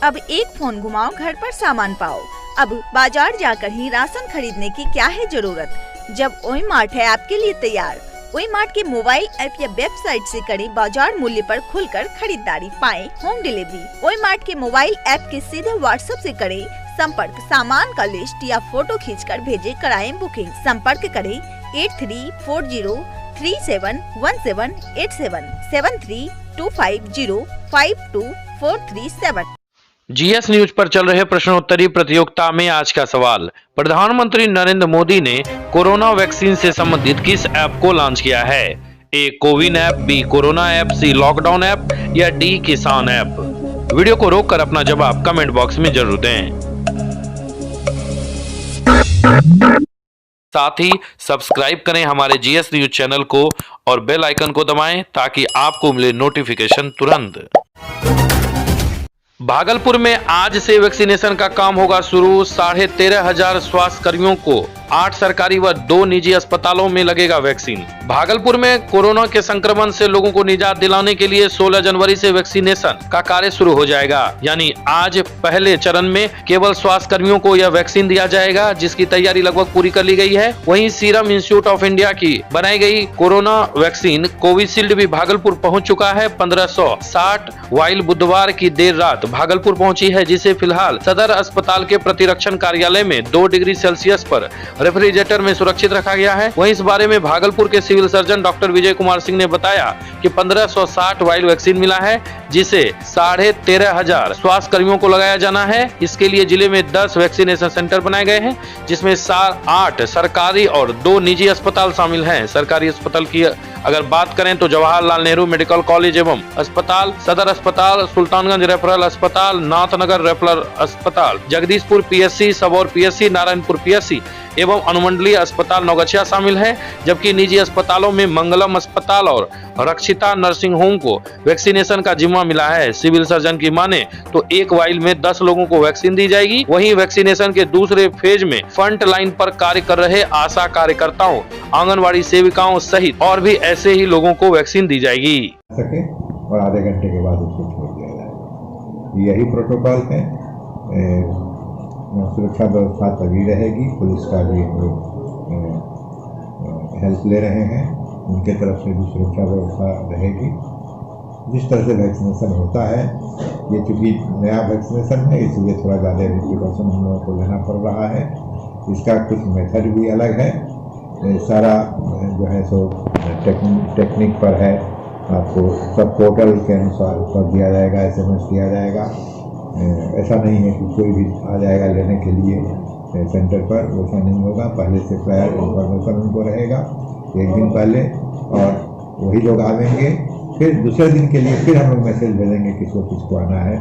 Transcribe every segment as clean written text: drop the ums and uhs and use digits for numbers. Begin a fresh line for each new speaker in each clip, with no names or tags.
अब एक फोन घुमाओ, घर पर सामान पाओ। अब बाजार जाकर ही राशन खरीदने की क्या है जरूरत, जब ओई मार्ट है आपके लिए तैयार। ओई मार्ट के मोबाइल ऐप या वेबसाइट से करें बाजार मूल्य पर खुलकर खरीदारी, पाएं होम डिलीवरी। ओई मार्ट के मोबाइल ऐप के सीधे व्हाट्सएप से करें संपर्क, सामान का लिस्ट या फोटो खींचकर भेजे, कराएं बुकिंग। संपर्क करें 8340371787 7325052437।
जीएस न्यूज पर चल रहे प्रश्नोत्तरी प्रतियोगिता में आज का सवाल, प्रधानमंत्री नरेंद्र मोदी ने कोरोना वैक्सीन से संबंधित किस ऐप को लॉन्च किया है? A CoWIN app, B corona app, C lockdown app या डी किसान ऐप? वीडियो को रोककर अपना जवाब कमेंट बॉक्स में जरूर दें। साथ ही सब्सक्राइब करें हमारे जीएस न्यूज चैनल को और बेल आइकन को दबाएं ताकि आपको मिले नोटिफिकेशन तुरंत। भागलपुर में आज से वैक्सीनेशन का काम होगा शुरू। 13,500 स्वास्थ्य कर्मियों को 8 सरकारी व 2 निजी अस्पतालों में लगेगा वैक्सीन। भागलपुर में कोरोना के संक्रमण से लोगों को निजात दिलाने के लिए 16 जनवरी से वैक्सीनेशन का कार्य शुरू हो जाएगा। यानी आज पहले चरण में केवल स्वास्थ्य कर्मियों को यह वैक्सीन दिया जाएगा, जिसकी तैयारी लगभग पूरी कर ली गई है। वहीं सीरम इंस्टीट्यूट ऑफ इंडिया की बनाई गई कोरोना वैक्सीन कोविशील्ड भी भागलपुर पहुंच चुका है। 1560 वाइल बुधवार की देर रात भागलपुर पहुंची है, जिसे फिलहाल सदर अस्पताल के प्रतिरक्षण कार्यालय में 2 डिग्री सेल्सियस पर रेफ्रिजरेटर में सुरक्षित रखा गया है। वहीं इस बारे में भागलपुर के civil surgeon doctor Vijay Kumar Singh ने बताया कि 1560 वाइल वैक्सीन मिला है, जिसे 13,500 स्वास्थ्य कर्मियों को लगाया जाना है। इसके लिए जिले में 10 वैक्सीनेशन सेंटर बनाए गए हैं, जिसमें 8 सरकारी और 2 निजी अस्पताल शामिल हैं। सरकारी अस्पताल की अगर बात करें तो जवाहरलाल नेहरू मेडिकल कॉलेज एवं अस्पताल, सदर अस्पताल, सुल्तानगंज रेफरल अस्पताल, नाथनगर रेफरल अस्पताल, Jagdishpur PSC, Sabour PSC, Narayanpur PSC एवं अनुमंडलीय अस्पताल नौगछिया शामिल है। जबकि निजी अस्पतालों में मंगलम अस्पताल और रक्षिता नर्सिंग होम को वैक्सीनेशन का जिम्मा मिला है। सिविल सर्जन की माने तो एक वाइल में 10 लोगों को वैक्सीन दी जाएगी। वहीं वैक्सीनेशन के दूसरे फेज में फ्रंट लाइन पर कार्य कर रहे आशा कार्यकर्ताओं, आंगनवाड़ी सेविकाओं सहित और भी ऐसे ही लोगों को वैक्सीन दी जाएगी।
और आधे घंटे के बाद उसको छोड़ दिया जाएगा। यही प्रोटोकॉल है। सुरक्षा व्यवस्था तभी रहेगी। पुलिस का भी हम लोग हेल्प ले रहे हैं, उनके तरफ से भी सुरक्षा व्यवस्था रहेगी। जिस तरह से वैक्सीनेशन होता है, ये चूँकि नया वैक्सीनेशन है, इसलिए थोड़ा ज़्यादा प्रिकॉशन हम लोगों को लेना पड़ रहा है। इसका कुछ मेथड भी अलग है। सारा जो है सो टेक्निक पर है। आपको सब पोर्टल के अनुसार उत्तर दिया जाएगा, SMS दिया जाएगा। ऐसा नहीं है कि कोई भी आ जाएगा लेने के लिए सेंटर पर, वैसा नहीं होगा। पहले से प्रायर इन्फॉर्मेशन उनको रहेगा 1 दिन पहले, और वही लोग आवेंगे। फिर दूसरे दिन के लिए फिर हम लोग मैसेज भेजेंगे किसको आना है।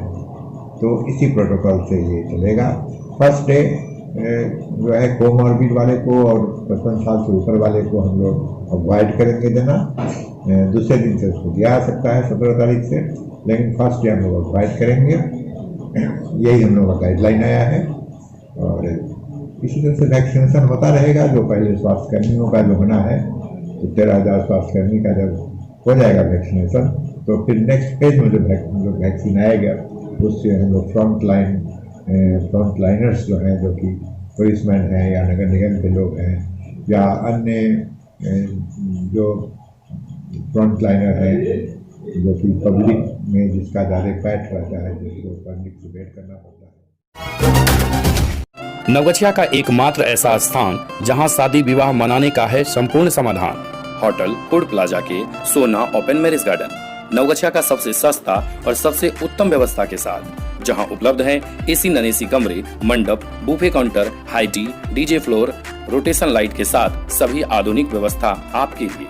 तो इसी प्रोटोकॉल से ये चलेगा। फर्स्ट डे जो है कोमॉर्बिड वाले को और 55 साल से ऊपर वाले को हम लोग अवॉइड करेंगे देना। दूसरे दिन से उसको दिया जा सकता है 17 तारीख से, लेकिन फर्स्ट डे हम लोग अवॉइड करेंगे। यही हम लोग का गाइडलाइन आया है। और इसी तरह से वैक्सीनेशन होता रहेगा। जो पहले स्वास्थ्य कर्मियों का जो होना है, तो 13,000 स्वास्थ्य कर्मी का जब हो जाएगा वैक्सीनेशन, तो फिर नेक्स्ट फेज में जो वैक्सीन आएगा, उससे हम लोग फ्रंट लाइनर्स जो हैं, जो कि पुलिसमैन हैं या नगर निगम के लोग हैं या अन्य जो फ्रंट लाइनर हैं, जो कि पब्लिक में जिसका ज़्यादा पैठ रहता है, जिसको पार्टिसिपेट करना पड़ता है।
नवगछिया का एकमात्र ऐसा स्थान जहां शादी विवाह मनाने का है संपूर्ण समाधान, होटल फूड प्लाजा के सोना ओपन मैरिज गार्डन। नवगछिया का सबसे सस्ता और सबसे उत्तम व्यवस्था के साथ, जहां उपलब्ध है AC नॉन AC कमरे, मंडप, buffet counter, high tea, DJ floor, rotation light के साथ सभी आधुनिक व्यवस्था आपके लिए।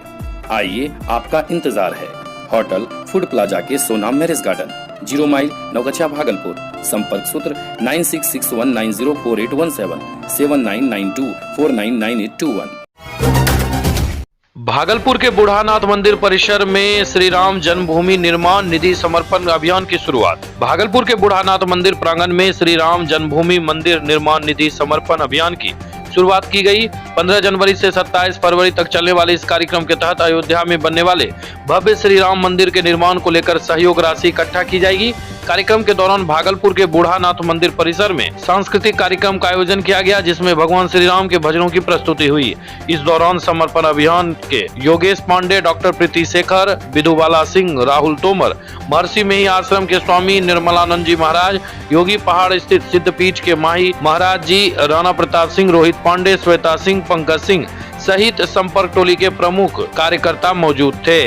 आइए, आपका इंतजार है। होटल फूड प्लाजा के Sona marriage garden, 0 mile, Navgachhia, Bhagalpur. संपर्क सूत्र 9661904817 7992499821।
भागलपुर के बूढ़ानाथ मंदिर परिसर में श्री राम जन्मभूमि निर्माण निधि समर्पण अभियान की शुरुआत। भागलपुर के बूढ़ानाथ मंदिर प्रांगण में श्री राम जन्मभूमि मंदिर निर्माण निधि समर्पण अभियान की शुरुआत की गई। 15 जनवरी से 27 फरवरी तक चलने वाले इस कार्यक्रम के तहत अयोध्या में बनने वाले भव्य श्री राम मंदिर के निर्माण को लेकर सहयोग राशि इकट्ठा की जाएगी। कार्यक्रम के दौरान भागलपुर के बूढ़ानाथ मंदिर परिसर में सांस्कृतिक कार्यक्रम का आयोजन किया गया, जिसमें भगवान श्री राम के भजनों की प्रस्तुति हुई। इस दौरान समर्पण अभियान के योगेश पांडे, डॉक्टर प्रीति शेखर, विधुबाला सिंह, राहुल तोमर, महर्षि मेही आश्रम के स्वामी निर्मलानंद जी महाराज, योगी पहाड़ स्थित सिद्धपीठ के माही महाराज जी, राणा प्रताप सिंह, रोहित पांडे, श्वेता सिंह, पंकज सिंह सहित संपर्क टोली के प्रमुख कार्यकर्ता मौजूद थे।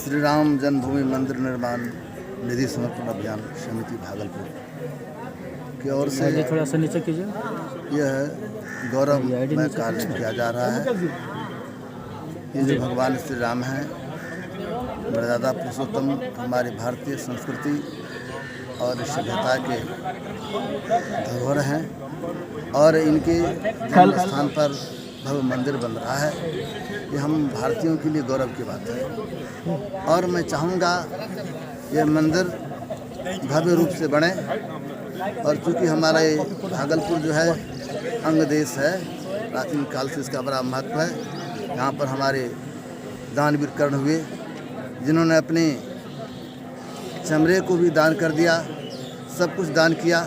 श्री राम जन्मभूमि मंदिर निर्माण निधि समर्पण अभियान समिति भागलपुर की ओर से
थोड़ा सा नीचे कीजिए।
यह गौरवमय कार्य किया जा रहा है। ये जो भगवान श्री राम हैं, मर्यादा पुरुषोत्तम, हमारी भारतीय संस्कृति और सभ्यता के धरोहर हैं और इनके जन्म स्थान पर भव्य मंदिर बन रहा है। ये हम भारतीयों के लिए गौरव की बात है और मैं चाहूँगा ये मंदिर भव्य रूप से बने। और चूँकि हमारा ये भागलपुर जो है अंग देश है, प्राचीन काल से इसका बड़ा महत्व है। यहाँ पर हमारे दानवीर कर्ण हुए, जिन्होंने अपने चमड़े को भी दान कर दिया, सब कुछ दान किया।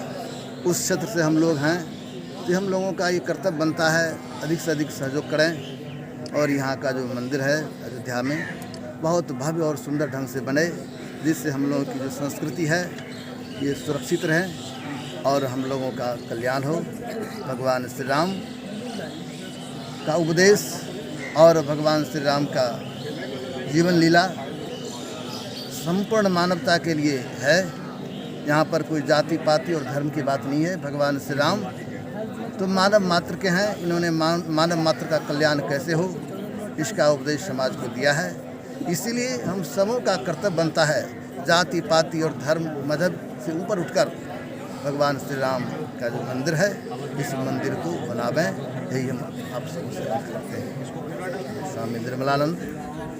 उस क्षेत्र से हम लोग हैं, तो हम लोगों का ये कर्तव्य बनता है अधिक से अधिक सहयोग करें और यहाँ का जो मंदिर है अयोध्या में बहुत भव्य और सुंदर ढंग से बने, जिससे हम लोगों की जो संस्कृति है ये सुरक्षित रहे और हम लोगों का कल्याण हो। भगवान श्री राम का उपदेश और भगवान श्री राम का जीवन लीला संपूर्ण मानवता के लिए है। यहाँ पर कोई जाति पाति और धर्म की बात नहीं है। भगवान श्री राम तो मानव मात्र के हैं। इन्होंने मानव मात्र का कल्याण कैसे हो इसका उपदेश समाज को दिया है। इसीलिए हम सबों का कर्तव्य बनता है जाति पाति और धर्म मजहब से ऊपर उठकर भगवान श्री राम का जो मंदिर है इस मंदिर को बनावें। यही हम आप सबसे करते हैं। स्वामी निर्मलानंद,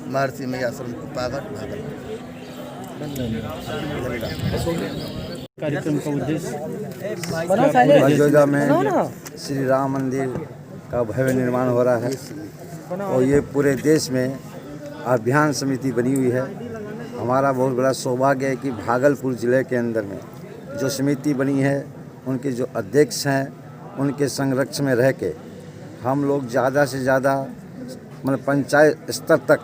महर्षि मेही आश्रम कुपाघाट, भागलपुर।
कार्यक्रम का उद्देश्य
अयोध्या में श्री राम मंदिर का भव्य निर्माण हो रहा है और ये पूरे देश में अभियान समिति बनी हुई है। हमारा बहुत बड़ा सौभाग्य है कि भागलपुर ज़िले के अंदर में जो समिति बनी है उनके जो अध्यक्ष हैं उनके संरक्षण में रह के हम लोग ज़्यादा से ज़्यादा मतलब पंचायत स्तर तक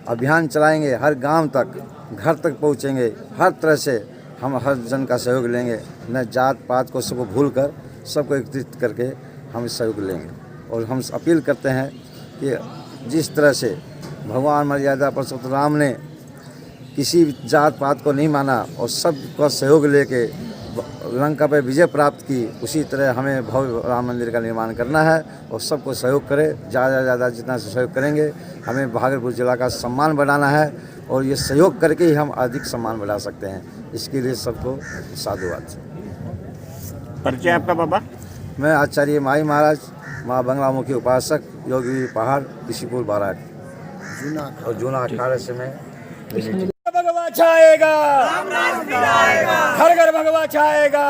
अभियान चलाएंगे, हर गांव तक, घर तक पहुंचेंगे। हर तरह से हम हर जन का सहयोग लेंगे, न जात पात को सबको भूल कर सबको एकत्रित करके हम सहयोग लेंगे। और हम अपील करते हैं कि जिस तरह से भगवान मर्यादा पुरुषोत्तम राम ने किसी जात पात को नहीं माना और सबका सहयोग लेके लंका पर विजय प्राप्त की, उसी तरह हमें भव्य राम मंदिर का निर्माण करना है और सबको सहयोग करें। ज़्यादा से ज़्यादा जितना सहयोग करेंगे हमें भागलपुर जिला का सम्मान बढ़ाना है और ये सहयोग करके ही हम अधिक सम्मान बढ़ा सकते हैं। इसके लिए सबको साधुवाद।
परिचय आपका बाबा?
मैं आचार्य माई महाराज, माँ बंगलामुखी उपासक, योगी पहाड़, ऋषिपुर बारात और जूना 18 से मैं।
भगवा छाएगा, घर घर भगवा छाएगा,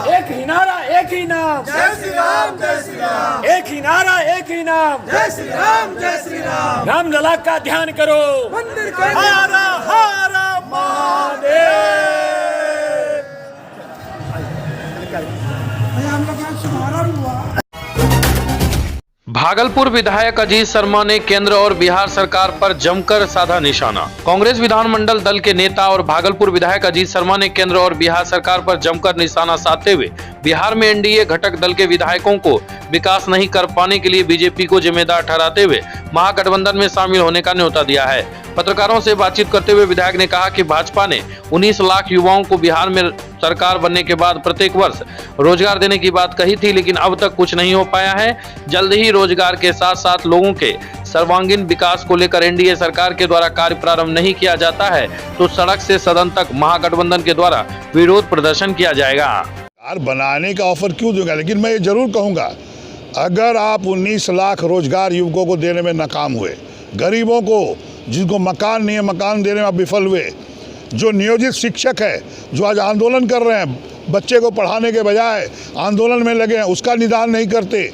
एक ही नारा एक ही नाम, जय श्री राम जय श्री राम, एक ही नारा एक ही नाम, जय श्री राम जय श्री राम। रामलला का ध्यान करो, मंदिर के हर हर महादेव।
भागलपुर विधायक अजीत शर्मा ने केंद्र और बिहार सरकार पर जमकर साधा निशाना। कांग्रेस विधानमंडल दल के नेता और भागलपुर विधायक अजीत शर्मा ने केंद्र और बिहार सरकार पर जमकर निशाना साधते हुए बिहार में एनडीए घटक दल के विधायकों को विकास नहीं कर पाने के लिए बीजेपी को जिम्मेदार ठहराते हुए महागठबंधन में शामिल होने का न्योता दिया है। पत्रकारों से बातचीत करते हुए विधायक ने कहा कि भाजपा ने 19 लाख युवाओं को बिहार में सरकार बनने के बाद प्रत्येक वर्ष रोजगार देने की बात कही थी, लेकिन अब तक कुछ नहीं हो पाया है। जल्द ही रोजगार के साथ साथ लोगों के सर्वांगीण विकास को लेकर एनडीए सरकार के द्वारा कार्य प्रारंभ नहीं किया जाता है तो सड़क से सदन तक महागठबंधन के द्वारा विरोध प्रदर्शन किया जाएगा।
बनाने का ऑफर क्यों दूंगा, लेकिन मैं ये जरूर कहूंगा, अगर आप 19 लाख रोजगार युवकों को देने में नाकाम हुए, गरीबों को जिनको मकान नहीं है मकान देने में आप विफल हुए, जो नियोजित शिक्षक है जो आज आंदोलन कर रहे हैं, बच्चे को पढ़ाने के बजाय आंदोलन में लगे हैं, उसका निदान नहीं करते,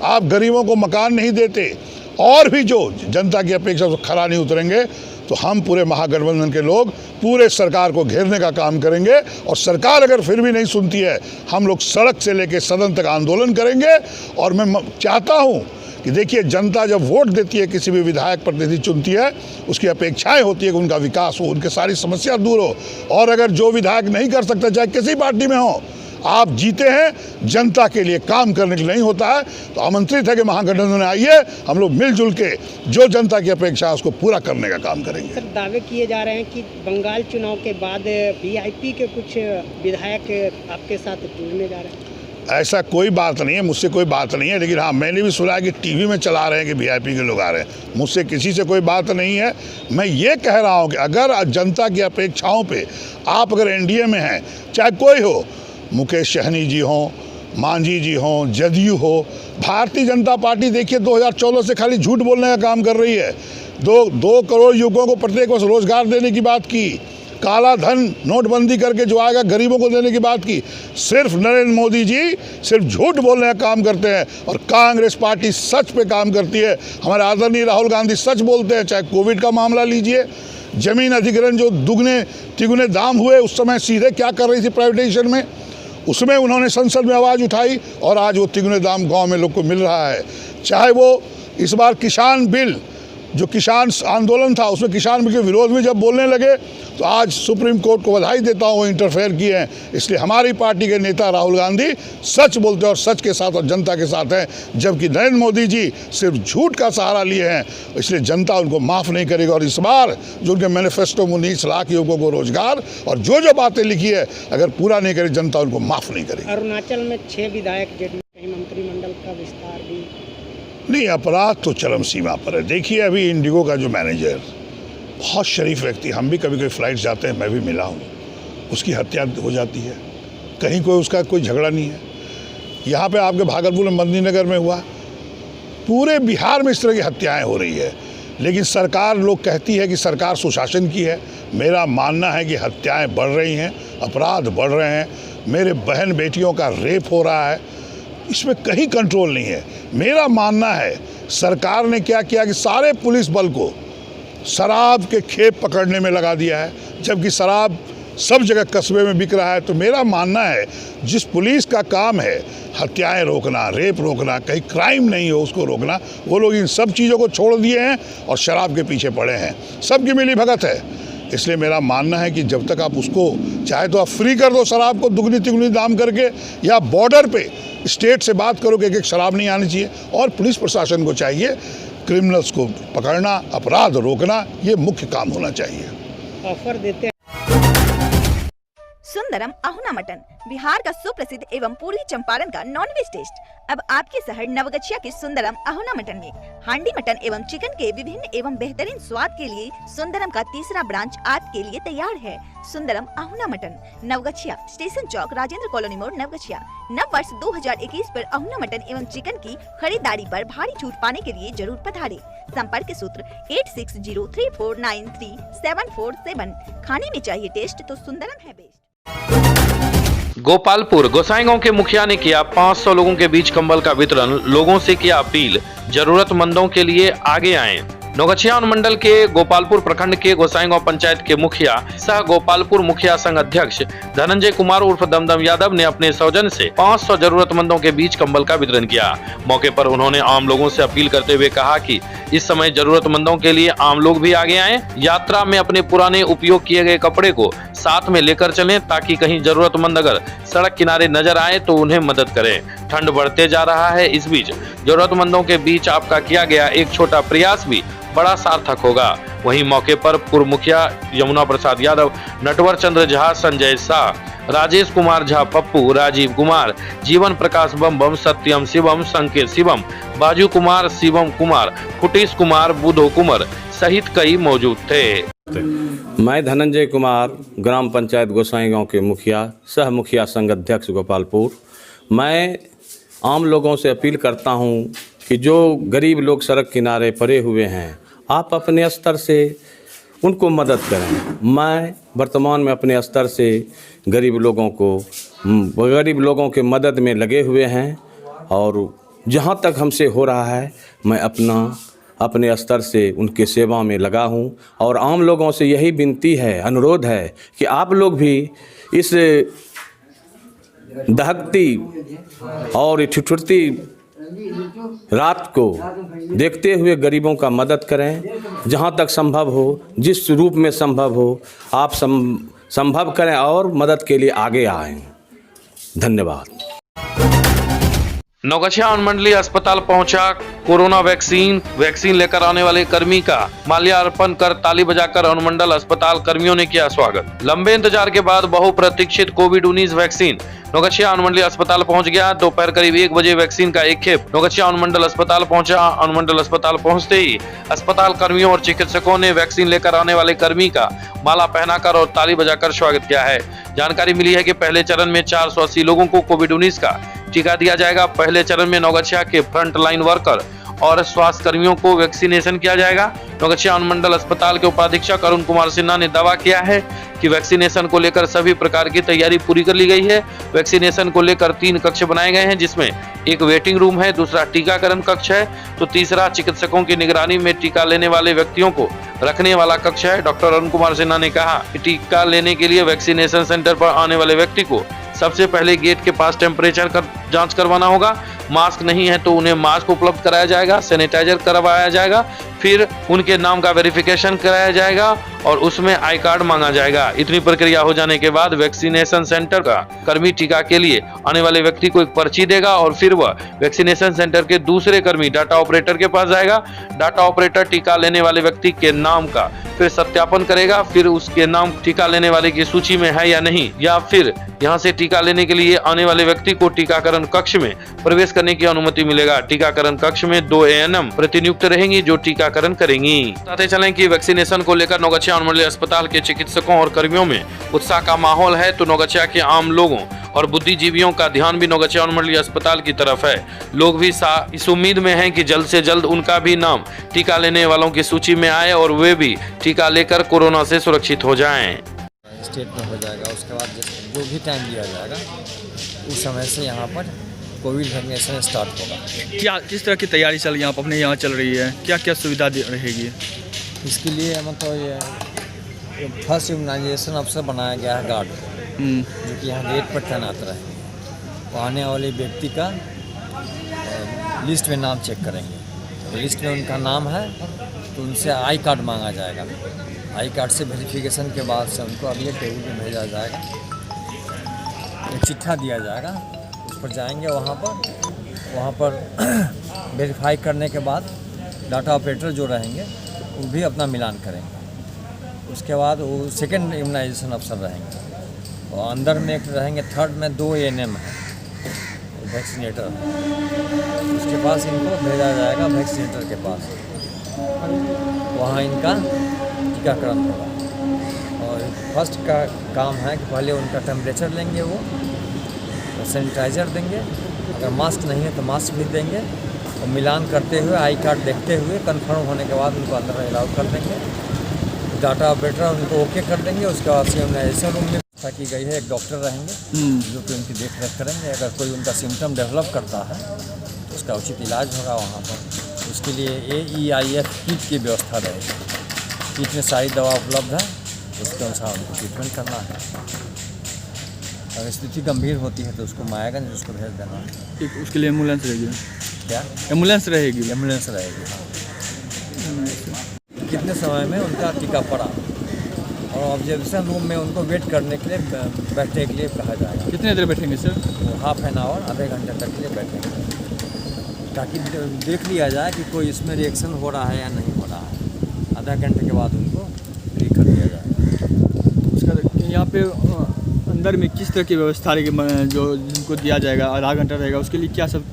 आप गरीबों को मकान नहीं देते और भी जो जनता की अपेक्षा से खरा नहीं उतरेंगे, तो हम पूरे महागठबंधन के लोग पूरे सरकार को घेरने का काम करेंगे। और सरकार अगर फिर भी नहीं सुनती है, हम लोग सड़क से लेकर सदन तक आंदोलन करेंगे। और मैं चाहता हूं कि देखिए, जनता जब वोट देती है, किसी भी विधायक प्रतिनिधि चुनती है, उसकी अपेक्षाएं होती है कि उनका विकास हो, उनके सारी समस्या दूर हो। और अगर जो विधायक नहीं कर सकता, चाहे किसी पार्टी में हो, आप जीते हैं जनता के लिए काम करने के लिए नहीं होता है, तो आमंत्रित है कि महागठबंधन में आइए, हम लोग मिलजुल के जो जनता की अपेक्षा है उसको पूरा करने का काम करेंगे।
सर, दावे किए जा रहे हैं कि बंगाल चुनाव के बाद वीआईपी के कुछ विधायक आपके साथ जुड़ने जा रहे हैं।
ऐसा कोई बात नहीं है, मुझसे कोई बात नहीं है, लेकिन हाँ, मैंने भी सुना है कि टीवी में चला रहे हैं कि वीआईपी के लोग आ रहे हैं। मुझसे किसी से कोई बात नहीं है। मैं ये कह रहा हूँ कि अगर जनता की अपेक्षाओं पे आप अगर एनडीए में हैं, चाहे कोई हो, मुकेश सहनी जी हों, मांझी जी हों, जदयू हो, भारतीय जनता पार्टी देखिए 2014 से खाली झूठ बोलने का काम कर रही है। 2 करोड़ युवकों को प्रत्येक वर्ष रोजगार देने की बात की, काला धन नोटबंदी करके जो आएगा गरीबों को देने की बात की। सिर्फ नरेंद्र मोदी जी सिर्फ झूठ बोलने का काम करते हैं और कांग्रेस पार्टी सच पे काम करती है। हमारे आदरणीय राहुल गांधी सच बोलते हैं। चाहे कोविड का मामला लीजिए, जमीन अधिग्रहण जो दुगने तिगुने दाम हुए, उस समय सीधे क्या कर रही थी प्राइवेटाइजेशन में, उसमें उन्होंने संसद में आवाज़ उठाई और आज वो तिगुने दाम गांव में लोग को मिल रहा है। चाहे वो इस बार किसान बिल, जो किसान आंदोलन था, उसमें किसान बिल के विरोध में जब बोलने लगे, तो आज सुप्रीम कोर्ट को बधाई देता हूँ, वो इंटरफेयर किए हैं। इसलिए हमारी पार्टी के नेता राहुल गांधी सच बोलते हैं और सच के साथ और जनता के साथ हैं, जबकि नरेंद्र मोदी जी सिर्फ झूठ का सहारा लिए हैं। इसलिए जनता उनको माफ़ नहीं करेगी। और इस बार जो उनके मैनिफेस्टो में 19 लाख युवकों को रोजगार और जो बातें लिखी है, अगर पूरा नहीं करे, जनता उनको माफ़ नहीं करेगी।
अरुणाचल में 6 विधायक जेडीयू मंत्रिमंडल का विस्तार भी
नहीं, अपराध तो चरम सीमा पर है। देखिए, अभी इंडिगो का जो मैनेजर, बहुत शरीफ व्यक्ति, हम भी कभी कभी फ्लाइट जाते हैं, मैं भी मिला हूँ, उसकी हत्या हो जाती है, कहीं कोई उसका कोई झगड़ा नहीं है। यहाँ पे आपके भागलपुर में मंदीनगर में हुआ, पूरे बिहार में इस तरह की हत्याएं हो रही है। लेकिन सरकार लोग कहती है कि सरकार सुशासन की है। मेरा मानना है कि हत्याएँ बढ़ रही हैं, अपराध बढ़ रहे हैं, मेरे बहन बेटियों का रेप हो रहा है, इसमें कहीं कंट्रोल नहीं है। मेरा मानना है सरकार ने क्या किया कि सारे पुलिस बल को शराब के खेप पकड़ने में लगा दिया है, जबकि शराब सब जगह कस्बे में बिक रहा है। तो मेरा मानना है जिस पुलिस का काम है हत्याएं रोकना, रेप रोकना, कहीं क्राइम नहीं हो उसको रोकना, वो लोग इन सब चीज़ों को छोड़ दिए हैं और शराब के पीछे पड़े हैं। सबकी मिली भगत है। इसलिए मेरा मानना है कि जब तक आप उसको, चाहे तो आप फ्री कर दो शराब को दुगनी तिगुनी दाम करके, या बॉर्डर पे स्टेट से बात करो कि एक शराब नहीं आनी चाहिए। और पुलिस प्रशासन को चाहिए क्रिमिनल्स को पकड़ना, अपराध रोकना, ये मुख्य काम होना चाहिए।
ऑफर देते हैं।
सुंदरम अहुना मटन, बिहार का सुप्रसिद्ध एवं पूर्वी चंपारण का नॉनवेज टेस्ट अब आपके शहर नवगछिया के सुंदरम अहुना मटन में। हांडी मटन एवं चिकन के विभिन्न एवं बेहतरीन स्वाद के लिए सुंदरम का तीसरा ब्रांच आपके लिए तैयार है। सुंदरम अहुना मटन, नवगछिया स्टेशन चौक, राजेंद्र कॉलोनी मोड़, नवगछिया। नव वर्ष 2021 पर अहुना मटन एवं चिकन की खरीदारी पर भारी छूट पाने के लिए जरूर पधारें। संपर्क सूत्र 8603493747। खाने में चाहिए टेस्ट तो सुंदरम है बेस्ट।
गोपालपुर गोसाईगांव के मुखिया ने किया 500 लोगों के बीच कंबल का वितरण, लोगों से किया अपील, जरूरतमंदों के लिए आगे आएं। नौगछिया अनुमंडल के गोपालपुर प्रखंड के गोसाईगांव पंचायत के मुखिया सह गोपालपुर मुखिया संघ अध्यक्ष धनंजय कुमार उर्फ दमदम यादव ने अपने सौजन्य से 500 जरूरतमंदों के बीच कंबल का वितरण किया। मौके पर उन्होंने आम लोगों से अपील करते हुए कहा कि इस समय जरूरतमंदों के लिए आम लोग भी आगे आए, यात्रा में अपने पुराने उपयोग किए गए कपड़े को साथ में लेकर चलें ताकि कहीं जरूरतमंद अगर सड़क किनारे नजर आए तो उन्हें मदद करें। ठंड बढ़ते जा रहा है, इस बीच जरूरतमंदों के बीच आपका किया गया एक छोटा प्रयास भी बड़ा सार्थक होगा। वहीं मौके पर पूर्व मुखिया यमुना प्रसाद यादव, नटवर चंद्र झा, संजय शाह, राजेश कुमार झा, पप्पू, राजीव कुमार, जीवन प्रकाश बम, सत्यम शिवम, संकेत शिवम, बाजू कुमार, शिवम कुमार, फुटीस कुमार, बुधो कुमार सहित कई मौजूद थे।
मैं धनंजय कुमार, ग्राम पंचायत गोसाईगांव के मुखिया सह मुखिया संघ अध्यक्ष गोपालपुर। मैं आम लोगों से अपील करता हूं कि जो गरीब लोग सड़क किनारे पड़े हुए हैं, आप अपने स्तर से उनको मदद करें। मैं वर्तमान में अपने स्तर से गरीब लोगों के मदद में लगे हुए हैं और जहां तक हमसे हो रहा है मैं अपने स्तर से उनके सेवा में लगा हूं। और आम लोगों से यही विनती है, अनुरोध है कि आप लोग भी इस दहकती और ठिठुरती रात को देखते हुए गरीबों का मदद करें। जहां तक संभव हो, जिस रूप में संभव हो, आप संभव करें और मदद के लिए आगे आएं। धन्यवाद।
नौगछिया अनुमंडलीय अस्पताल पहुंचा कोरोना वैक्सीन लेकर आने वाले कर्मी का माल्यार्पण कर ताली बजाकर अनुमंडल अस्पताल कर्मियों ने किया स्वागत। लंबे इंतजार के बाद बहुप्रतीक्षित कोविड-19 वैक्सीन नौगछिया अनुमंडलीय अस्पताल पहुंच गया। दोपहर करीब 1 बजे वैक्सीन का एक खेप नौगछिया अनुमंडल अस्पताल पहुंचा। अनुमंडल अस्पताल पहुंचते ही अस्पताल कर्मियों और चिकित्सकों ने वैक्सीन लेकर आने वाले कर्मी का माला पहनाकर और ताली बजाकर स्वागत किया है। जानकारी मिली है कि पहले चरण में 480 लोगों को कोविड-19 का टीका दिया जाएगा। पहले चरण में नौगछिया के फ्रंट लाइन वर्कर और स्वास्थ्य कर्मियों को वैक्सीनेशन किया जाएगा। नौगछिया अनुमंडल अस्पताल के उपाधीक्षक अरुण कुमार सिन्हा ने दावा किया है कि वैक्सीनेशन को लेकर सभी प्रकार की तैयारी पूरी कर ली गई है। वैक्सीनेशन को लेकर 3 कक्ष बनाए गए हैं, जिसमें एक वेटिंग रूम है, दूसरा टीकाकरण कक्ष है तो तीसरा चिकित्सकों की निगरानी में टीका लेने वाले व्यक्तियों को रखने वाला कक्ष है। डॉक्टर अरुण कुमार सिन्हा ने कहा कि टीका लेने के लिए वैक्सीनेशन सेंटर पर आने वाले व्यक्ति को सबसे पहले गेट के पास टेम्परेचर जांच करवाना होगा। मास्क नहीं है तो उन्हें मास्क उपलब्ध कराया जाएगा, सैनिटाइजर करवाया जाएगा, फिर उनके नाम का वेरिफिकेशन कराया जाएगा और उसमें आई कार्ड मांगा जाएगा। इतनी प्रक्रिया हो जाने के बाद वैक्सीनेशन सेंटर का कर्मी टीका के लिए आने वाले व्यक्ति को एक पर्ची देगा और फिर वह वैक्सीनेशन सेंटर के दूसरे कर्मी डाटा ऑपरेटर के पास जाएगा। डाटा ऑपरेटर टीका लेने वाले व्यक्ति के नाम का फिर सत्यापन करेगा, फिर उसके नाम टीका लेने वाले की सूची में है या नहीं, या फिर यहाँ से टीका लेने के लिए आने वाले व्यक्ति को टीकाकरण कक्ष में प्रवेश करने की अनुमति मिलेगा। टीकाकरण कक्ष में 2 ANM प्रतिनियुक्त रहेंगी जो टीकाकरण करेंगी। बताते चलें कि वैक्सीनेशन को लेकर नौगछिया अनुमंडलीय अस्पताल के चिकित्सकों और कर्मियों में उत्साह का माहौल है तो नौगछिया के आम लोगों और बुद्धिजीवियों का ध्यान भी नौगछिया अनुमंडलीय अस्पताल की तरफ है। लोग भी इस उम्मीद में हैं कि जल्द से जल्द उनका भी नाम टीका लेने वालों की सूची में आए और वे भी टीका लेकर कोरोना से सुरक्षित हो जाएं।
स्टेट में हो जाएगा, उसके बाद जो भी टाइम दिया जाएगा उस समय से यहाँ पर कोविड वैक्सीनेशन स्टार्ट होगा।
क्या किस तरह की तैयारी चल यहाँ अपने यहाँ चल रही है, क्या क्या सुविधा रहेगी?
इसके लिए मतलब ये फर्स्ट इम्यूनाइजेशन अफसर बनाया गया है गार्ड, जो कि यहाँ गेट पर तैनात रहे। वो आने वाले व्यक्ति का लिस्ट में नाम चेक करेंगे, लिस्ट में उनका नाम है तो उनसे आई कार्ड मांगा जाएगा। आई कार्ड से वेरिफिकेशन के बाद से उनको अगले टेबल में भेजा जाएगा, एक चिट्ठा दिया जाएगा, उस पर जाएंगे। वहाँ पर वेरीफाई करने के बाद डाटा ऑपरेटर जो रहेंगे वो भी अपना मिलान करेंगे। उसके बाद वो सेकेंड इम्यूनाइजेशन अफसर रहेंगे और अंदर में एक रहेंगे, थर्ड में 2 ANM है वैक्सीनेटर, उसके पास इनको भेजा जाएगा वैक्सीनेटर के पास, वहाँ इनका टीकाकरण होगा। और फर्स्ट का काम है कि पहले उनका टेम्परेचर लेंगे, वो सैनिटाइज़र देंगे, अगर मास्क नहीं है तो मास्क भी देंगे और मिलान करते हुए आई कार्ड देखते हुए कंफर्म होने के बाद उनको अंदर अलाउ कर देंगे। डाटा ऑपरेटर उनको ओके कर देंगे। उसके बाद से इम्यूनाइजेशन रूम में व्यवस्था की गई है, एक डॉक्टर रहेंगे जो कि उनकी देख रेख करेंगे। अगर कोई उनका सिम्टम डेवलप करता है तो उसका उचित इलाज होगा वहाँ पर। उसके लिए AEIF किट की व्यवस्था रहेगी। किट में सारी दवा उपलब्ध है, उसके अनुसार उनको ट्रीटमेंट करना है। अगर स्थिति गंभीर होती है तो उसको मायागंज उसको भेज देना है।
एक उसके लिए एम्बुलेंस रहेगी?
क्या
एम्बुलेंस रहेगी?
एम्बुलेंस रहेगी। कितने समय में उनका टीका पड़ा और ऑब्जर्वेशन रूम में उनको वेट करने के लिए बैठने के लिए कहा जाएगा।
कितने देर बैठेंगे सर?
वो हाफ एन आवर, आधे घंटे तक के लिए बैठेंगे, ताकि देख लिया जाए कि कोई इसमें रिएक्शन हो रहा है या नहीं हो रहा है। आधा घंटे के बाद उनको फ्री कर दिया जाए।
उसका यहाँ पे अंदर में किस तरह की व्यवस्था रहेगी जो जिनको दिया जाएगा? आधा घंटा रहेगा, उसके लिए क्या सब?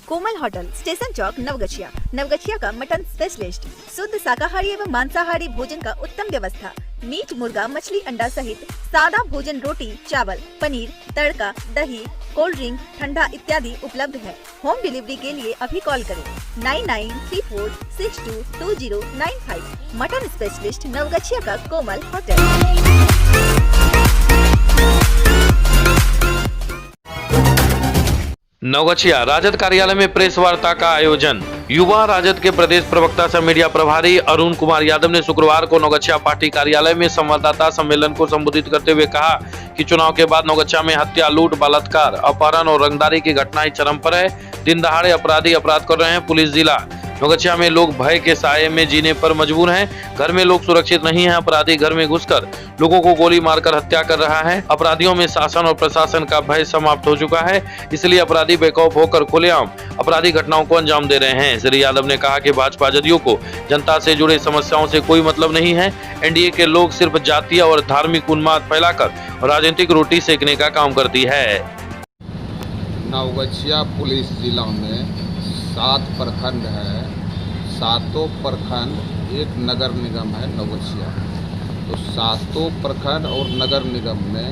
कोमल होटल, स्टेशन चौक, नवगछिया। नवगछिया का मटन स्पेशलिस्ट, शुद्ध शाकाहारी एवं मांसाहारी भोजन का उत्तम व्यवस्था। मीट, मुर्गा, मछली, अंडा सहित सादा भोजन, रोटी, चावल, पनीर, तड़का, दही, कोल्ड ड्रिंक, ठंडा इत्यादि उपलब्ध है। होम डिलीवरी के लिए अभी कॉल करें 9934622095। मटन स्पेशलिस्ट, नवगछिया का कोमल होटल।
नवगछिया राजद कार्यालय में प्रेस वार्ता का आयोजन। युवा राजद के प्रदेश प्रवक्ता सह मीडिया प्रभारी अरुण कुमार यादव ने शुक्रवार को नवगछिया पार्टी कार्यालय में संवाददाता सम्मेलन को संबोधित करते हुए कहा कि चुनाव के बाद नवगछिया में हत्या, लूट, बलात्कार, अपहरण और रंगदारी की घटनाएं चरम पर है। दिन दहाड़े अपराधी अपराध कर रहे हैं। पुलिस जिला नवगछिया में लोग भय के साये में जीने पर मजबूर हैं। घर में लोग सुरक्षित नहीं हैं। अपराधी घर में घुसकर लोगों को गोली मारकर हत्या कर रहा है। अपराधियों में शासन और प्रशासन का भय समाप्त हो चुका है, इसलिए अपराधी बेखौफ होकर खुलेआम अपराधी घटनाओं को अंजाम दे रहे हैं। श्री यादव ने कहा कि भाजपा जदयू को जनता से जुड़े समस्याओं से कोई मतलब नहीं है। एनडीए के लोग सिर्फ जातीय और धार्मिक उन्माद फैलाकर राजनीतिक रोटी सेकने का काम करती है।
नवगछिया पुलिस जिला में 7 प्रखंड है। 7 प्रखंड एक नगर निगम है नवगछिया। तो 7 प्रखंड और नगर निगम में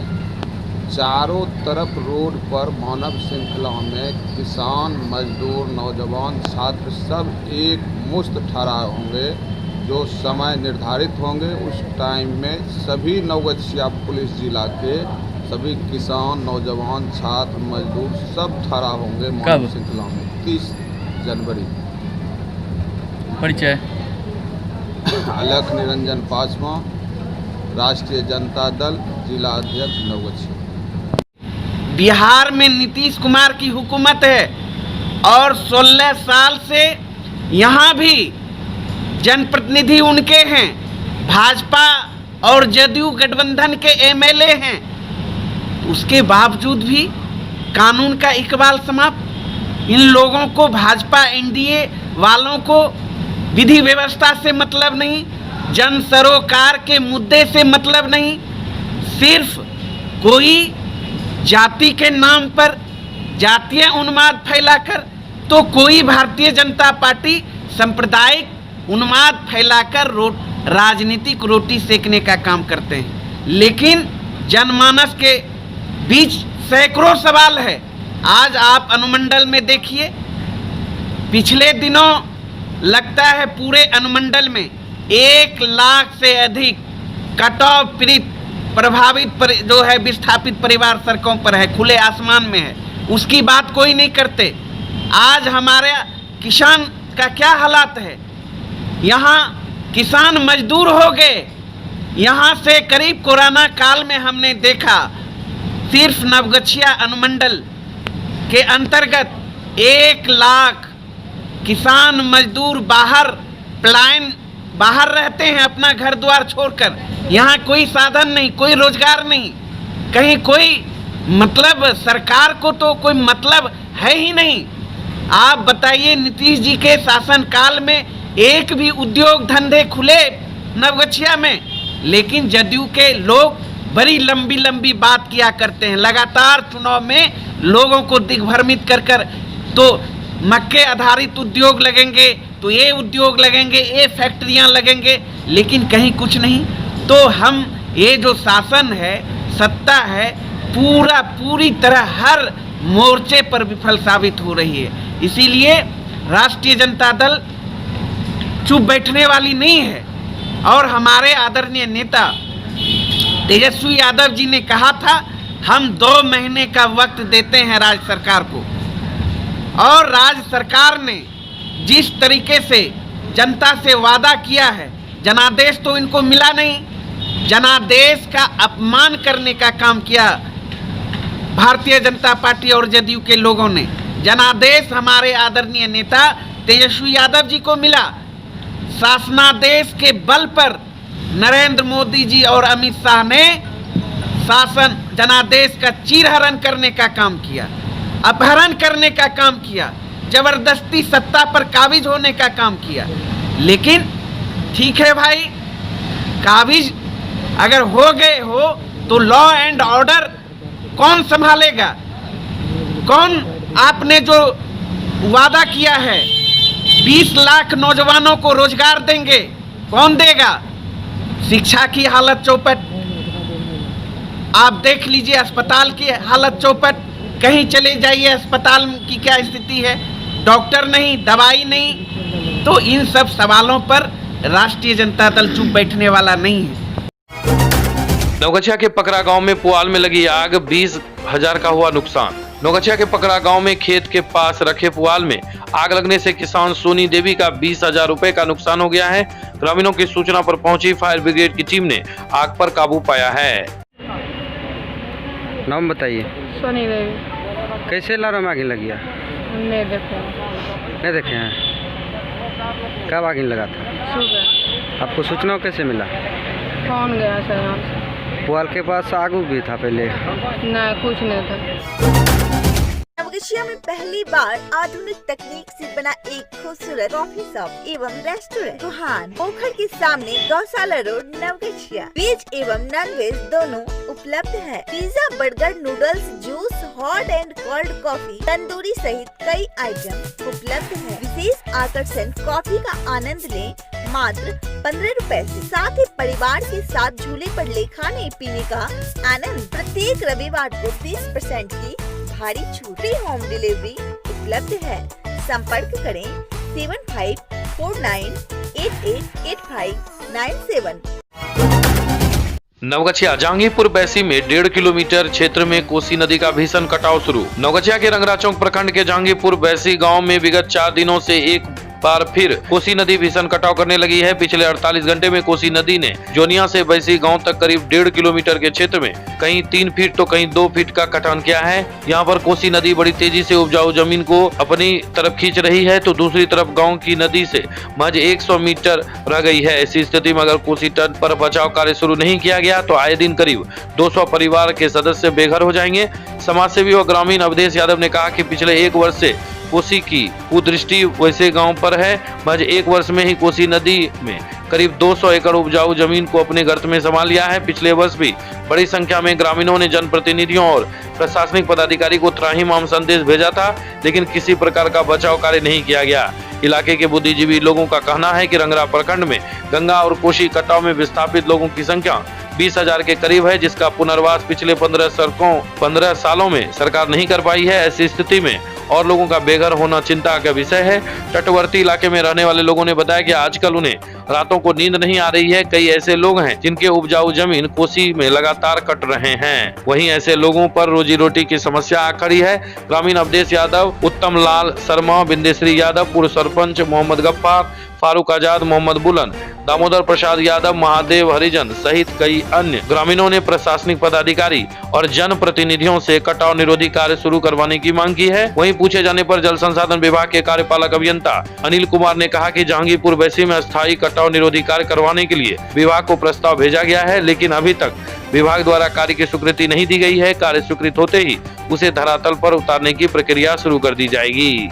चारों तरफ रोड पर मानव श्रृंखला में किसान, मजदूर, नौजवान, छात्र सब एक मुश्त ठहरा होंगे। जो समय निर्धारित होंगे उस टाइम में सभी नवगछिया पुलिस जिला के सभी किसान, नौजवान, छात्र, मजदूर सब ठहरा होंगे मानव श्रृंखला में 30 जनवरी।
परिचय
अलख निरंजन पासवान, राष्ट्रीय जनता दल, जिला अध्यक्ष नवगछिया।
बिहार में नीतीश कुमार की हुकूमत है और 16 साल से यहाँ भी जनप्रतिनिधि उनके हैं। भाजपा और जदयू गठबंधन के एमएलए हैं। उसके बावजूद भी कानून का इकबाल समाप्त। इन लोगों को, भाजपा एनडीए वालों को विधि व्यवस्था से मतलब नहीं, जन सरोकार के मुद्दे से मतलब नहीं। सिर्फ कोई जाति के नाम पर जातीय उन्माद फैलाकर, तो कोई भारतीय जनता पार्टी सांप्रदायिक उन्माद फैलाकर राजनीतिक रोटी सेकने का काम करते हैं। लेकिन जनमानस के बीच सैकड़ों सवाल है। आज आप अनुमंडल में देखिए, पिछले दिनों लगता है पूरे अनुमंडल में 1 लाख से अधिक कटाव पीड़ित प्रभावित जो है विस्थापित परिवार सड़कों पर है, खुले आसमान में है। उसकी बात कोई नहीं करते। आज हमारे किसान का क्या हालात है? यहाँ किसान मजदूर हो गए। यहाँ से करीब कोरोना काल में हमने देखा सिर्फ नवगछिया अनुमंडल के अंतर्गत 1 लाख किसान मजदूर बाहर रहते हैं अपना घर द्वार छोड़कर। यहाँ कोई साधन नहीं, कोई रोजगार नहीं, कहीं कोई मतलब सरकार को तो कोई मतलब है ही नहीं। आप बताइए, नीतीश जी के शासन काल में एक भी उद्योग धंधे खुले नवगछिया में? लेकिन जदयू के लोग बड़ी लंबी लंबी बात किया करते हैं। लगातार चुनाव में लोगों को दिग्भ्रमित कर तो मक्के आधारित उद्योग लगेंगे, तो ये उद्योग लगेंगे, ये फैक्ट्रियां लगेंगे, लेकिन कहीं कुछ नहीं। तो हम ये जो शासन है, सत्ता है, पूरी तरह हर मोर्चे पर विफल साबित हो रही है। इसीलिए राष्ट्रीय जनता दल चुप बैठने वाली नहीं है। और हमारे आदरणीय नेता तेजस्वी यादव जी ने कहा था, हम 2 महीने का वक्त देते हैं राज्य सरकार को। और राज्य सरकार ने जिस तरीके से जनता से वादा किया है, जनादेश तो इनको मिला नहीं। जनादेश का अपमान करने का काम किया भारतीय जनता पार्टी और जदयू के लोगों ने। जनादेश हमारे आदरणीय नेता तेजस्वी यादव जी को मिला। शासनादेश के बल पर नरेंद्र मोदी जी और अमित शाह ने शासन जनादेश का चीरहरण करने का काम किया, अपहरण करने का काम किया, जबरदस्ती सत्ता पर काबिज होने का काम किया। लेकिन ठीक है भाई, काबिज अगर हो गए हो तो लॉ एंड ऑर्डर कौन संभालेगा? कौन? आपने जो वादा किया है 20 लाख नौजवानों को रोजगार देंगे, कौन देगा? शिक्षा की हालत चौपट, आप देख लीजिए अस्पताल की हालत चौपट। कहीं चले जाइए, अस्पताल की क्या स्थिति है, डॉक्टर नहीं, दवाई नहीं। तो इन सब सवालों पर राष्ट्रीय जनता दल चुप बैठने वाला नहीं है।
नवगछिया के पकड़ा गांव में पुआल में लगी आग, 20,000 का हुआ नुकसान। नवगछिया के पकड़ा गांव में खेत के पास रखे पुआल में आग लगने से किसान सोनी देवी का 20,000 रुपए का नुकसान हो गया है। ग्रामीणों की सूचना पर पहुंची फायर ब्रिगेड की टीम ने आग पर काबू पाया है।
नाम बताइए।
सोनी देवी।
कैसे लारा में आग लगी है?
नहीं
देखे हैं। कब आग लगा था?
सुबह।
आपको सूचना कैसे मिला?
फोन गया सर यहाँ से।
पुआल के पास आग भी था पहले?
नहीं, कुछ नहीं था।
नवगछिया में पहली बार आधुनिक तकनीक से बना एक खूबसूरत कॉफी शॉप एवं रेस्टोरेंट सुहान पोखर के सामने गौशाला रोड नवगछिया। वेज एवं नॉन वेज दोनों उपलब्ध है। Pizza, burger, noodles, juice, hot and cold coffee, tandoori सहित कई आइटम उपलब्ध है। विशेष आकर्षण कॉफी का आनंद लें मात्र 15 रुपए से। साथ ही परिवार के साथ झूले पर ले खाने पीने का आनंद। प्रत्येक रविवार को 30% की भारी छूट। फ्री होम डिलीवरी उपलब्ध है। संपर्क करें 7549888597।
नवगछिया जहांगीरपुर बैसी में 1.5 किलोमीटर क्षेत्र में कोसी नदी का भीषण कटाव शुरू। नवगछिया के रंगरा चौक प्रखंड के जहांगीरपुर बैसी गांव में विगत 4 दिनों से एक बार फिर कोसी नदी भीषण कटाव करने लगी है। पिछले 48 घंटे में कोसी नदी ने जोनिया से बैसी गांव तक करीब 1.5 किलोमीटर के क्षेत्र में कहीं 3 फीट तो कहीं 2 फीट का कटान किया है। यहां पर कोसी नदी बड़ी तेजी से उपजाऊ जमीन को अपनी तरफ खींच रही है, तो दूसरी तरफ गांव की नदी से महज 100 मीटर रह गई है। ऐसी स्थिति में अगर कोसी तट पर बचाव कार्य शुरू नहीं किया गया तो आए दिन करीब 200 परिवार के सदस्य बेघर हो जाएंगे। समाजसेवी व ग्रामीण अवधेश यादव ने कहा कि पिछले 1 वर्ष से कोसी की कुदृष्टि वैसे गांव पर है। महज 1 वर्ष में ही कोसी नदी में करीब 200 एकड़ उपजाऊ जमीन को अपने गर्त में संभाल लिया है। पिछले वर्ष भी बड़ी संख्या में ग्रामीणों ने जनप्रतिनिधियों और प्रशासनिक पदाधिकारी को त्राहिमाम संदेश भेजा था, लेकिन किसी प्रकार का बचाव कार्य नहीं किया गया। इलाके के बुद्धिजीवी लोगों का कहना है कि रंगरा प्रखंड में गंगा और कोसी कटाव में विस्थापित लोगों की संख्या 20,000 के करीब है, जिसका पुनर्वास पिछले 15 सालों में सरकार नहीं कर पाई है। ऐसी स्थिति में और लोगों का बेघर होना चिंता का विषय है। तटवर्ती इलाके में रहने वाले लोगों ने बताया कि आजकल उन्हें रातों को नींद नहीं आ रही है। कई ऐसे लोग हैं जिनके उपजाऊ जमीन कोसी में लगातार कट रहे हैं। वहीं ऐसे लोगों पर रोजी रोटी की समस्या आ खड़ी है। ग्रामीण अवधेश यादव, उत्तम लाल शर्मा, बिंदेश्री यादव, पूर्व सरपंच मोहम्मद गफ्फार, फारूक आजाद, मोहम्मद बुलंद, दामोदर प्रसाद यादव, महादेव हरिजन सहित कई अन्य ग्रामीणों ने प्रशासनिक पदाधिकारी और जनप्रतिनिधियों से कटाव निरोधी कार्य शुरू करवाने की मांग की है। वहीं पूछे जाने पर जल संसाधन विभाग के कार्यपालक अभियंता अनिल कुमार ने कहा कि जहांगीरपुर बैसी में अस्थायी कटाव निरोधी कार्य करवाने के लिए विभाग को प्रस्ताव भेजा गया है, लेकिन अभी तक विभाग द्वारा कार्य की स्वीकृति नहीं दी गई है। कार्य स्वीकृत होते ही उसे धरातल पर उतारने की प्रक्रिया शुरू कर दी जाएगी।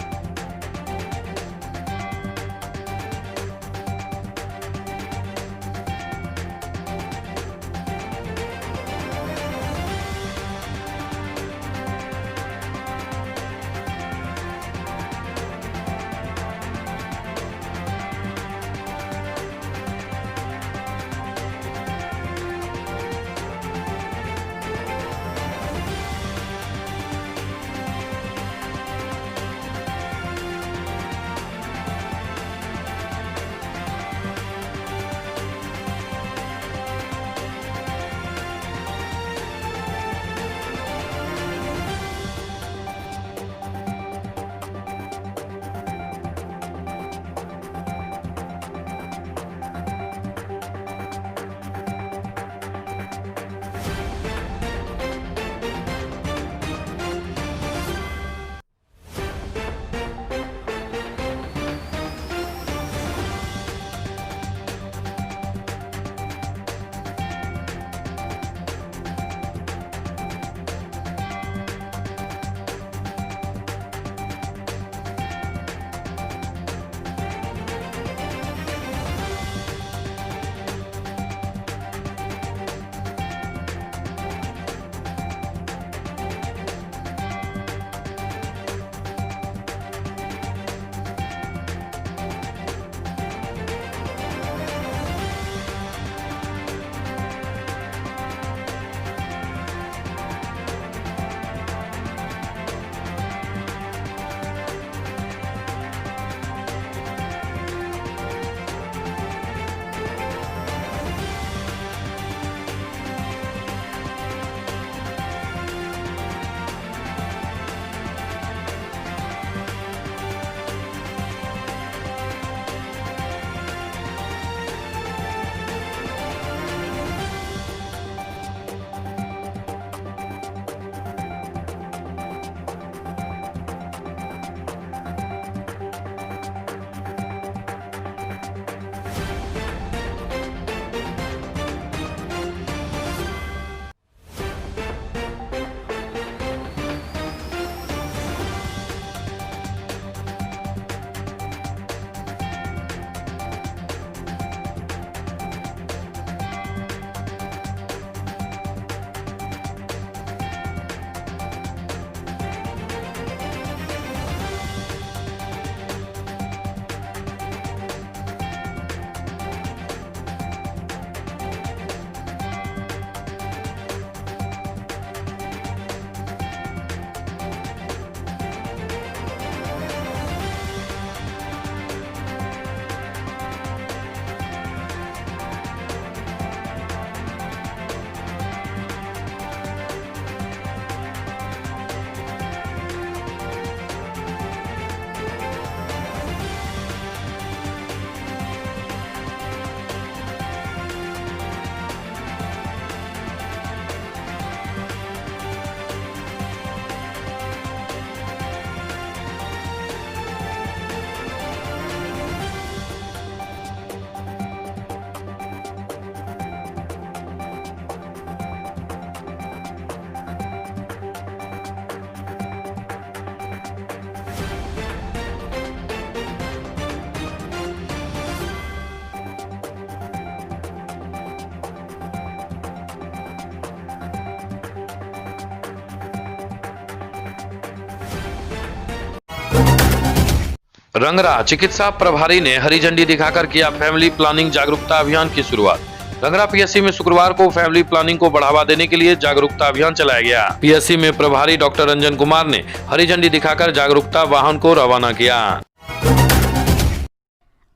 रंगरा चिकित्सा प्रभारी ने हरी झंडी दिखाकर किया फैमिली प्लानिंग जागरूकता अभियान की शुरुआत। रंगरा पीएससी में शुक्रवार को फैमिली प्लानिंग को बढ़ावा देने के लिए जागरूकता अभियान चलाया गया। पीएससी में प्रभारी डॉक्टर रंजन कुमार ने हरी झंडी दिखाकर जागरूकता वाहन को रवाना किया।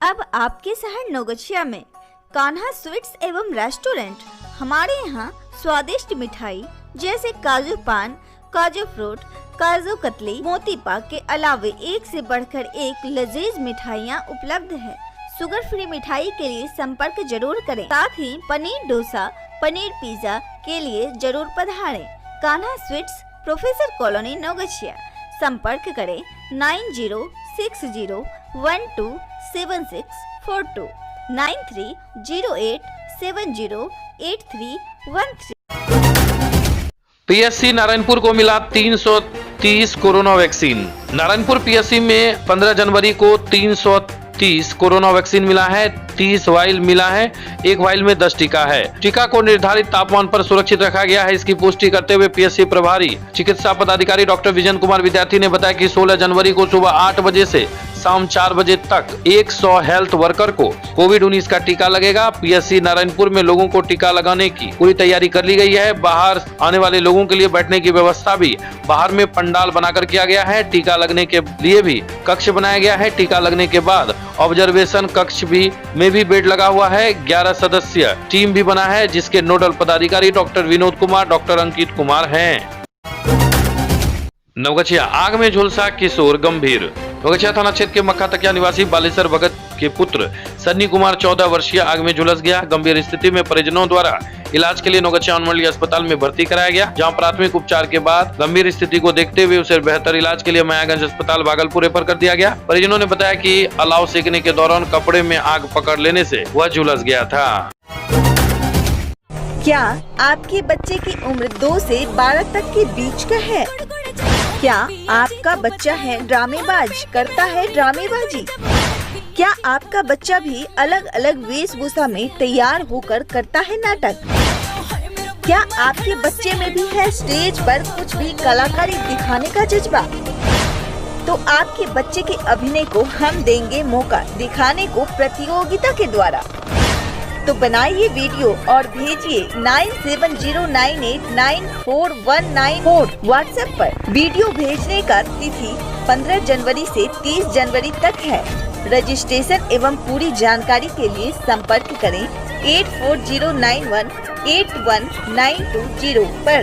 अब आपके शहर नवगछिया में कान्हा स्वीट्स एवं रेस्टोरेंट। हमारे यहाँ स्वादिष्ट मिठाई जैसे काजू पान, काजू फ्रूट, काजू कतली, मोती पाक के अलावे एक से बढ़कर एक लजीज मिठाइयाँ उपलब्ध है। शुगर फ्री मिठाई के लिए संपर्क जरूर करें। साथ ही पनीर डोसा, पनीर पिज्जा के लिए जरूर पधारें। Kanha sweets, professor colony, Navgachhia. संपर्क करें 9060127642 9308708313।
पीएससी नारायणपुर को मिला 330 कोरोना वैक्सीन। नारायणपुर पीएससी में 15 जनवरी को 330 कोरोना वैक्सीन मिला है। 30 वाइल मिला है। एक वाइल में 10 टीका है। टीका को निर्धारित तापमान पर सुरक्षित रखा गया है। इसकी पुष्टि करते हुए पीएससी प्रभारी चिकित्सा पदाधिकारी डॉक्टर विजन कुमार विद्यार्थी ने बताया कि 16 जनवरी को सुबह 8 बजे से शाम 4 बजे तक 100 हेल्थ वर्कर को कोविड-19 का टीका लगेगा। पीएससी नारायणपुर में लोगों को टीका लगाने की पूरी तैयारी कर ली गई है। बाहर आने वाले लोगों के लिए बैठने की व्यवस्था भी बाहर में पंडाल बनाकर किया गया है। टीका लगने के लिए भी कक्ष बनाया गया है। टीका लगने के बाद ऑब्जर्वेशन कक्ष में भी बेड लगा हुआ है। 11 सदस्य टीम भी बना है, जिसके नोडल पदाधिकारी डॉक्टर विनोद कुमार, डॉक्टर अंकित कुमार हैं। नवगछिया आग में झुलसा किशोर गंभीर। नवगछिया थाना क्षेत्र के मक्खा तकिया निवासी बालेश्वर भगत के पुत्र सन्नी कुमार 14 वर्षीय आग में झुलस गया। गंभीर स्थिति में परिजनों द्वारा इलाज के लिए नवगछिया अनुमंडलीय अस्पताल में भर्ती कराया गया, जहां प्राथमिक उपचार के बाद गंभीर स्थिति को देखते हुए उसे बेहतर इलाज के लिए मायागंज अस्पताल भागलपुर रेफर कर दिया गया। परिजनों ने बताया कि अलाव सेकने के दौरान कपड़े में आग पकड़ लेने से वह झुलस गया था।
क्या आपके बच्चे की उम्र 2 से 12 तक के बीच का है? क्या आपका बच्चा है ड्रामेबाज, करता है ड्रामेबाजी? क्या आपका बच्चा भी अलग अलग वेशभूषा में तैयार होकर करता है नाटक? क्या आपके बच्चे में भी है स्टेज पर कुछ भी कलाकारी दिखाने का जज्बा? तो आपके बच्चे के अभिनय को हम देंगे मौका दिखाने को प्रतियोगिता के द्वारा। तो बनाइए वीडियो और भेजिए 9709894194 व्हाट्सएप पर। वीडियो भेजने का तिथि 15 जनवरी से 30 जनवरी तक है। रजिस्ट्रेशन एवं पूरी जानकारी के लिए संपर्क करें 8409181920 पर।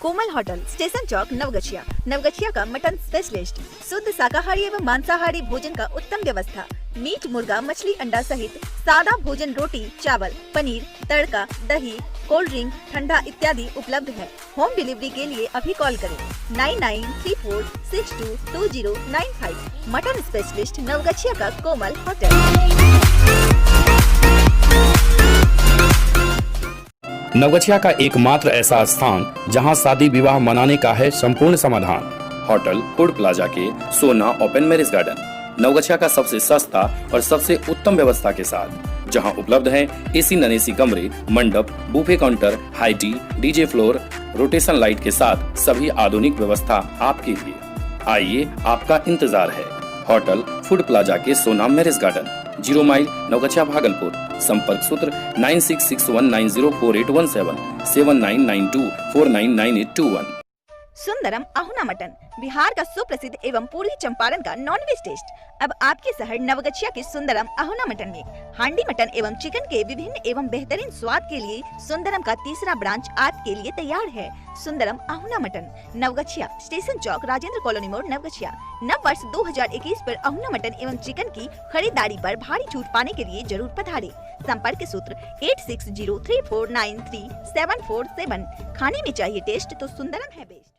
कोमल होटल, स्टेशन चौक, नवगछिया। नवगछिया का मटन स्पेशलिस्ट, शुद्ध शाकाहारी एवं मांसाहारी भोजन का उत्तम व्यवस्था। मीट, मुर्गा, मछली, अंडा सहित सादा भोजन, रोटी, चावल, पनीर, तड़का, दही, कोल्ड ड्रिंक, ठंडा इत्यादि उपलब्ध है। होम डिलीवरी के लिए अभी कॉल करें 9934622095। मटन स्पेशलिस्ट, नवगछिया का कोमल होटल।
नवगछिया का एकमात्र ऐसा स्थान जहां शादी विवाह मनाने का है संपूर्ण समाधान। होटल फूड प्लाजा के सोना ओपन मैरिज गार्डन, नवगछिया का सबसे सस्ता और सबसे उत्तम व्यवस्था के साथ, जहां उपलब्ध है एसी नॉन एसी कमरे, मंडप, buffet counter, high tea, DJ floor, rotation light के साथ सभी आधुनिक व्यवस्था आपके लिए। आइए, आपका इंतजार है। होटल फूड प्लाजा के Sona marriage garden, 0 mile, Navgachhia, Bhagalpur. संपर्क सूत्र 9661904817 7992499821।
सुंदरम अहुना मटन, बिहार का सुप्रसिद्ध एवं पूर्वी चंपारण का नॉनवेज टेस्ट। अब आपके शहर नवगछिया के सुंदरम अहुना मटन में हांडी मटन एवं चिकन के विभिन्न एवं बेहतरीन स्वाद के लिए सुंदरम का तीसरा ब्रांच आपके लिए तैयार है। सुंदरम अहुना मटन, नवगछिया, स्टेशन चौक, राजेंद्र कॉलोनी मोड़, नवगछिया। नव वर्ष 2021 पर अहुना मटन एवं चिकन की खरीदारी पर भारी छूट पाने के लिए जरूर पधारें। संपर्क सूत्र 8603493747। खाने में चाहिए टेस्ट तो सुंदरम है बेस्ट।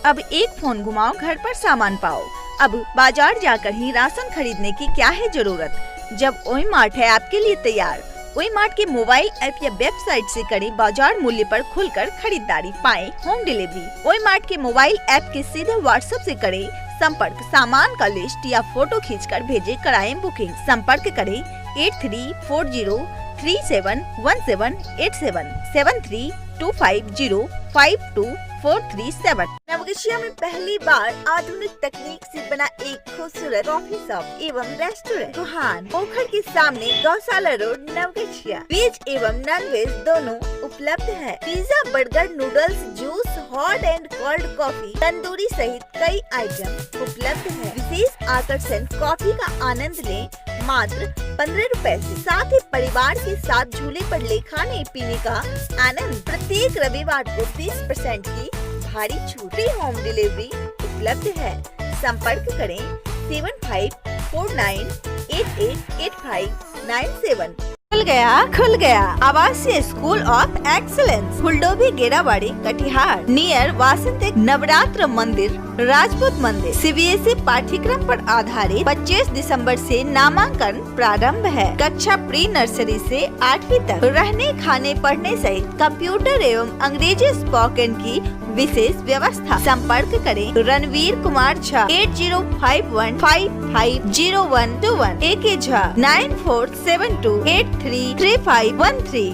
अब एक फोन घुमाओ, घर पर सामान पाओ। अब बाजार जाकर ही राशन खरीदने की क्या है जरूरत, जब ओई मार्ट है आपके लिए तैयार। ओई मार्ट के मोबाइल ऐप या वेबसाइट से करें बाजार मूल्य पर खुलकर खरीदारी, पाएं होम डिलीवरी। ओई मार्ट के मोबाइल ऐप के सीधे व्हाट्सएप से करें संपर्क, सामान का लिस्ट या फोटो खींचकर भेजे, कराएं बुकिंग। संपर्क करें 8340371787 7325052437। नवगछिया में पहली बार आधुनिक तकनीक से बना एक खूबसूरत कॉफी शॉप एवं रेस्टोरेंट सुहान पोखर के सामने गौशाला रोड नवगछिया। वेज एवं नॉन वेज दोनों उपलब्ध है। Pizza, burger, noodles, juice, hot and cold coffee, tandoori सहित कई आइटम उपलब्ध है। विशेष आकर्षण कॉफी का आनंद लें मात्र 15 रुपए से। साथ ही परिवार के साथ झूले पर ले खाने पीने का आनंद। प्रत्येक रविवार को 30% की भारी छूट। फ्री होम डिलीवरी उपलब्ध है। संपर्क करें 7549888597। खुल गया आवासीय school of excellence Phuldobhi Gerabari Katihar near वासंतिक नवरात्र मंदिर राजपूत मंदिर। सीबीएसई पाठ्यक्रम पर आधारित 25 दिसंबर से नामांकन प्रारंभ है। कक्षा प्री नर्सरी से 8वीं तक रहने खाने पढ़ने सहित कंप्यूटर एवं अंग्रेजी स्पोकन की विशेष व्यवस्था। संपर्क करें रणवीर कुमार झा 8051550121 AK झा 9472833513।